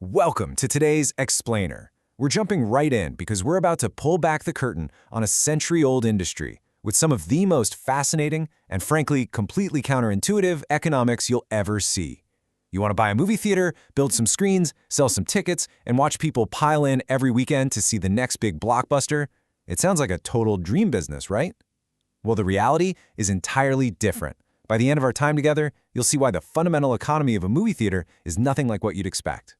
Welcome to today's Explainer. We're jumping right in because we're about to pull back the curtain on a century-old industry with some of the most fascinating and frankly completely counterintuitive economics you'll ever see. You want to buy a movie theater, build some screens, sell some tickets, and watch people pile in every weekend to see the next big blockbuster? It sounds like a total dream business, right? Well, the reality is entirely different. By the end of our time together, you'll see why the fundamental economy of a movie theater is nothing like what you'd expect.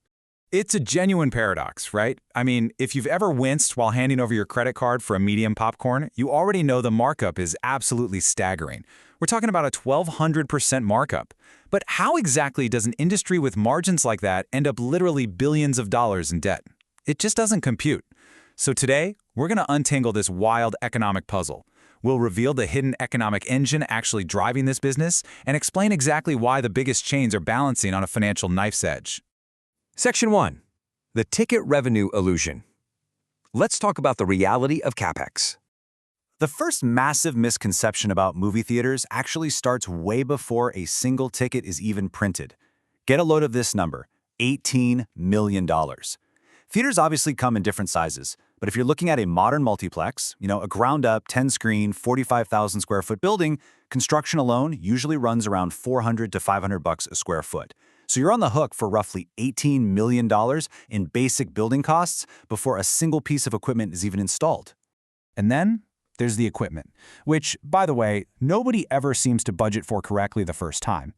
It's a genuine paradox, right? I mean, if you've ever winced while handing over your credit card for a medium popcorn, you already know the markup is absolutely staggering. We're talking about a 1,200% markup. But how exactly does an industry with margins like that end up literally billions of dollars in debt? It just doesn't compute. So today, we're going to untangle this wild economic puzzle. We'll reveal the hidden economic engine actually driving this business and explain exactly why the biggest chains are balancing on a financial knife's edge. Section 1. The Ticket Revenue Illusion. Let's talk about the reality of CapEx. The first massive misconception about movie theaters actually starts way before a single ticket is even printed. Get a load of this number, $18 million. Theaters obviously come in different sizes, but if you're looking at a modern multiplex, a ground-up, 10-screen, 45,000 square foot building, construction alone usually runs around $400 to $500 a square foot. So you're on the hook for roughly $18 million in basic building costs before a single piece of equipment is even installed. And then there's the equipment, which, by the way, nobody ever seems to budget for correctly the first time.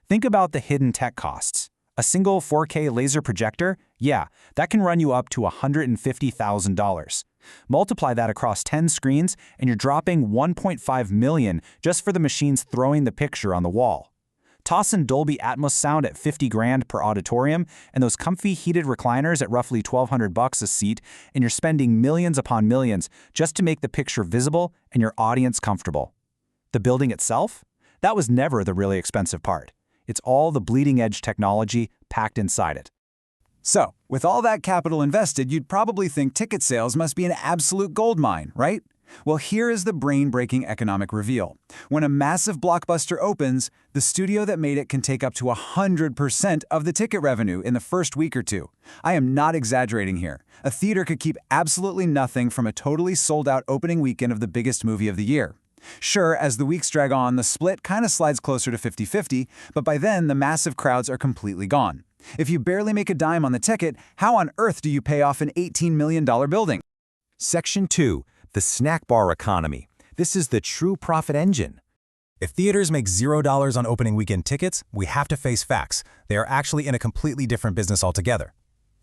Think about the hidden tech costs. A single 4K laser projector? Yeah, that can run you up to $150,000. Multiply that across 10 screens, and you're dropping $1.5 million just for the machines throwing the picture on the wall. Toss in Dolby Atmos sound at $50,000 per auditorium, and those comfy heated recliners at roughly $1,200 a seat, and you're spending millions upon millions just to make the picture visible and your audience comfortable. The building itself? That was never the really expensive part. It's all the bleeding-edge technology packed inside it. So, with all that capital invested, you'd probably think ticket sales must be an absolute goldmine, right? Well, here is the brain-breaking economic reveal. When a massive blockbuster opens, the studio that made it can take up to 100% of the ticket revenue in the first week or two. I am not exaggerating here. A theater could keep absolutely nothing from a totally sold-out opening weekend of the biggest movie of the year. Sure, as the weeks drag on, the split kind of slides closer to 50-50, but by then, the massive crowds are completely gone. If you barely make a dime on the ticket, how on earth do you pay off an $18 million building? Section 2. The snack bar economy. This is the true profit engine. If theaters make $0 on opening weekend tickets, we have to face facts. They are actually in a completely different business altogether.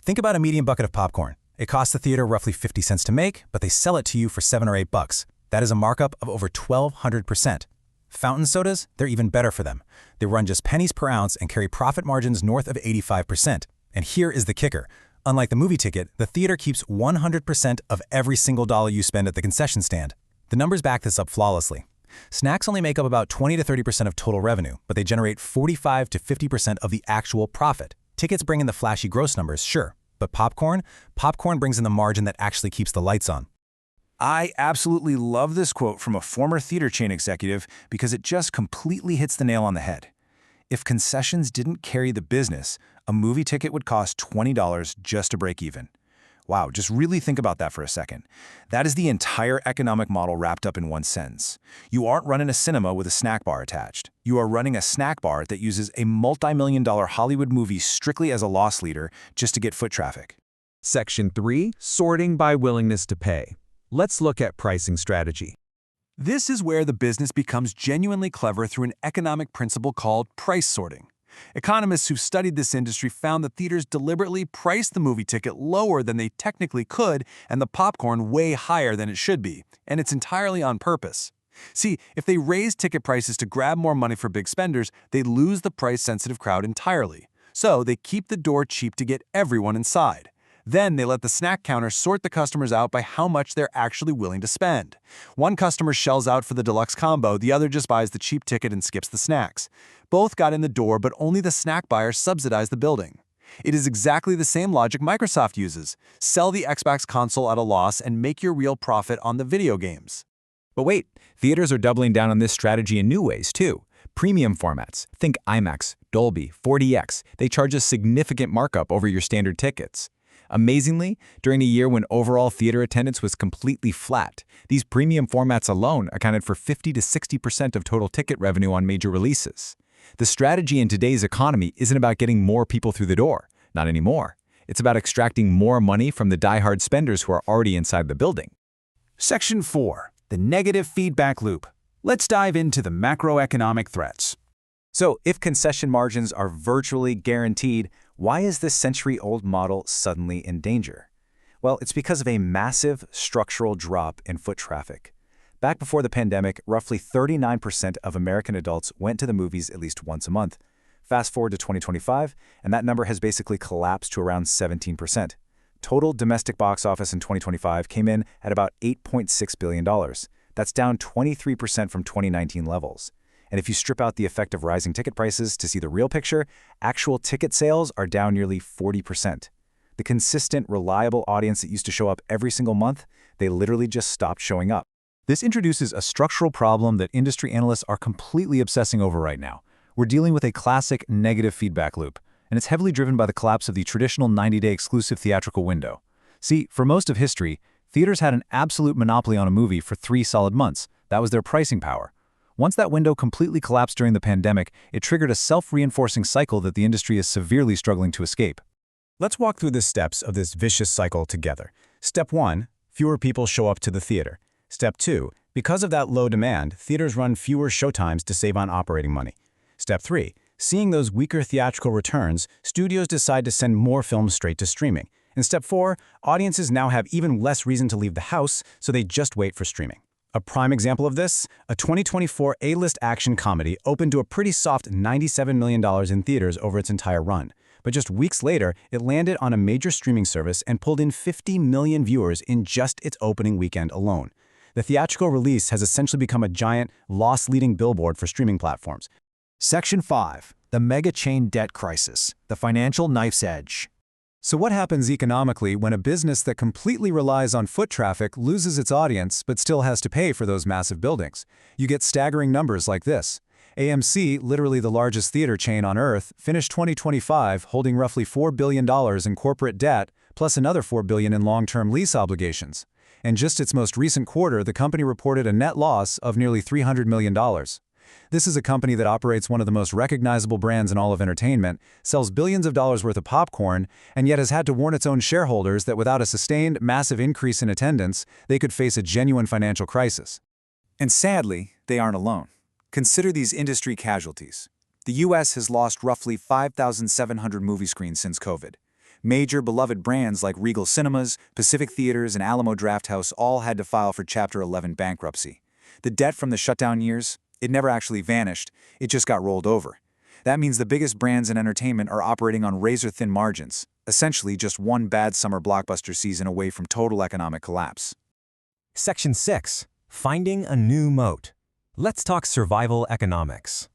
Think about a medium bucket of popcorn. It costs the theater roughly 50 cents to make, but they sell it to you for $7 or $8. That is a markup of over 1,200%. Fountain sodas, they're even better for them. They run just pennies per ounce and carry profit margins north of 85%. And here is the kicker. Unlike the movie ticket, the theater keeps 100% of every single dollar you spend at the concession stand. The numbers back this up flawlessly. Snacks only make up about 20 to 30% of total revenue, but they generate 45 to 50% of the actual profit. Tickets bring in the flashy gross numbers, sure, but popcorn brings in the margin that actually keeps the lights on. I absolutely love this quote from a former theater chain executive because it just completely hits the nail on the head. If concessions didn't carry the business, a movie ticket would cost $20 just to break even. Wow, just really think about that for a second. That is the entire economic model wrapped up in one sentence. You aren't running a cinema with a snack bar attached. You are running a snack bar that uses a multi-million-dollar Hollywood movie strictly as a loss leader just to get foot traffic. Section 3. Sorting by willingness to pay. Let's look at pricing strategy. This is where the business becomes genuinely clever through an economic principle called price sorting. Economists who've studied this industry found that theaters deliberately price the movie ticket lower than they technically could and the popcorn way higher than it should be, and it's entirely on purpose. See, if they raise ticket prices to grab more money for big spenders, they lose the price-sensitive crowd entirely. So they keep the door cheap to get everyone inside. Then they let the snack counter sort the customers out by how much they're actually willing to spend. One customer shells out for the deluxe combo, the other just buys the cheap ticket and skips the snacks. Both got in the door, but only the snack buyer subsidized the building. It is exactly the same logic Microsoft uses. Sell the Xbox console at a loss and make your real profit on the video games. But wait, theaters are doubling down on this strategy in new ways, too. Premium formats, think IMAX, Dolby, 4DX, they charge a significant markup over your standard tickets. Amazingly, during a year when overall theater attendance was completely flat, these premium formats alone accounted for 50 to 60% of total ticket revenue on major releases. The strategy in today's economy isn't about getting more people through the door. Not anymore. It's about extracting more money from the die-hard spenders who are already inside the building. Section 4. The negative feedback loop. Let's dive into the macroeconomic threats. So, if concession margins are virtually guaranteed, why is this century-old model suddenly in danger? Well, it's because of a massive structural drop in foot traffic. Back before the pandemic, roughly 39% of American adults went to the movies at least once a month. Fast forward to 2025, and that number has basically collapsed to around 17%. Total domestic box office in 2025 came in at about $8.6 billion. That's down 23% from 2019 levels. And if you strip out the effect of rising ticket prices to see the real picture, actual ticket sales are down nearly 40%. The consistent, reliable audience that used to show up every single month, they literally just stopped showing up. This introduces a structural problem that industry analysts are completely obsessing over right now. We're dealing with a classic negative feedback loop, and it's heavily driven by the collapse of the traditional 90-day exclusive theatrical window. See, for most of history, theaters had an absolute monopoly on a movie for 3 solid months. That was their pricing power. Once that window completely collapsed during the pandemic, it triggered a self-reinforcing cycle that the industry is severely struggling to escape. Let's walk through the steps of this vicious cycle together. Step 1, fewer people show up to the theater. Step 2, because of that low demand, theaters run fewer showtimes to save on operating money. Step 3, seeing those weaker theatrical returns, studios decide to send more films straight to streaming. And Step 4, audiences now have even less reason to leave the house, so they just wait for streaming. A prime example of this, a 2024 A-list action comedy opened to a pretty soft $97 million in theaters over its entire run. But just weeks later, it landed on a major streaming service and pulled in 50 million viewers in just its opening weekend alone. The theatrical release has essentially become a giant, loss-leading billboard for streaming platforms. Section 5. The mega chain debt crisis, the financial knife's edge. So what happens economically when a business that completely relies on foot traffic loses its audience but still has to pay for those massive buildings? You get staggering numbers like this. AMC, literally the largest theater chain on earth, finished 2025 holding roughly $4 billion in corporate debt, plus another $4 billion in long-term lease obligations. And just its most recent quarter, the company reported a net loss of nearly $300 million. This is a company that operates one of the most recognizable brands in all of entertainment, sells billions of dollars worth of popcorn, and yet has had to warn its own shareholders that without a sustained, massive increase in attendance, they could face a genuine financial crisis. And sadly, they aren't alone. Consider these industry casualties. The U.S. has lost roughly 5,700 movie screens since COVID. Major beloved brands like Regal Cinemas, Pacific Theaters, and Alamo Drafthouse all had to file for Chapter 11 bankruptcy. The debt from the shutdown years, it never actually vanished, it just got rolled over. That means the biggest brands in entertainment are operating on razor-thin margins, essentially just one bad summer blockbuster season away from total economic collapse. Section 6. Finding a new moat. Let's talk survival economics.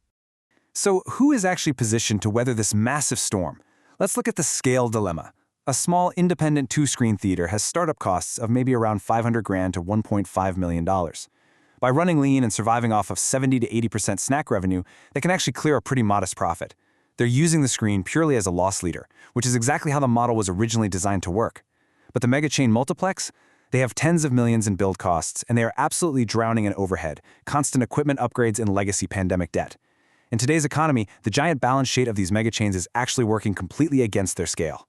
So who is actually positioned to weather this massive storm? Let's look at the scale dilemma. A small independent 2-screen theater has startup costs of maybe around $500,000 to $1.5 million. By running lean and surviving off of 70 to 80% snack revenue, they can actually clear a pretty modest profit. They're using the screen purely as a loss leader, which is exactly how the model was originally designed to work. But the mega chain multiplex? They have tens of millions in build costs, and they are absolutely drowning in overhead, constant equipment upgrades, and legacy pandemic debt. In today's economy, the giant balance sheet of these mega chains is actually working completely against their scale.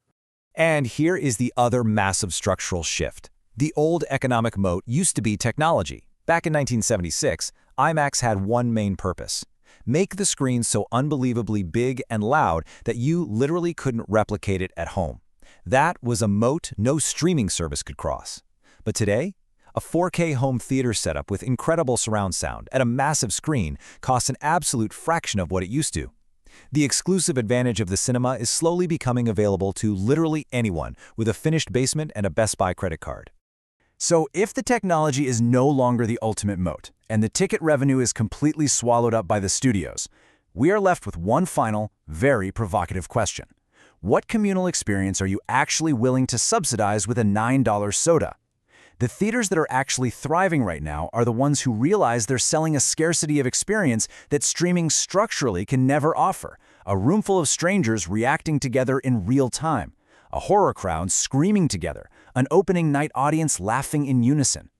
And here is the other massive structural shift. The old economic moat used to be technology. Back in 1976, IMAX had one main purpose: make the screen so unbelievably big and loud that you literally couldn't replicate it at home. That was a moat no streaming service could cross. But today, a 4K home theater setup with incredible surround sound at a massive screen costs an absolute fraction of what it used to. The exclusive advantage of the cinema is slowly becoming available to literally anyone with a finished basement and a Best Buy credit card. So if the technology is no longer the ultimate moat, and the ticket revenue is completely swallowed up by the studios, we are left with one final, very provocative question. What communal experience are you actually willing to subsidize with a $9 soda? The theaters that are actually thriving right now are the ones who realize they're selling a scarcity of experience that streaming structurally can never offer. A room full of strangers reacting together in real time. A horror crowd screaming together. An opening night audience laughing in unison.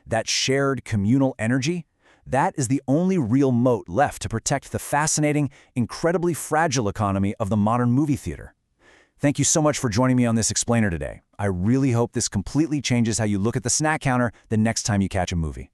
That shared communal energy, that is the only real moat left to protect the fascinating, incredibly fragile economy of the modern movie theater. Thank you so much for joining me on this explainer today. I really hope this completely changes how you look at the snack counter the next time you catch a movie.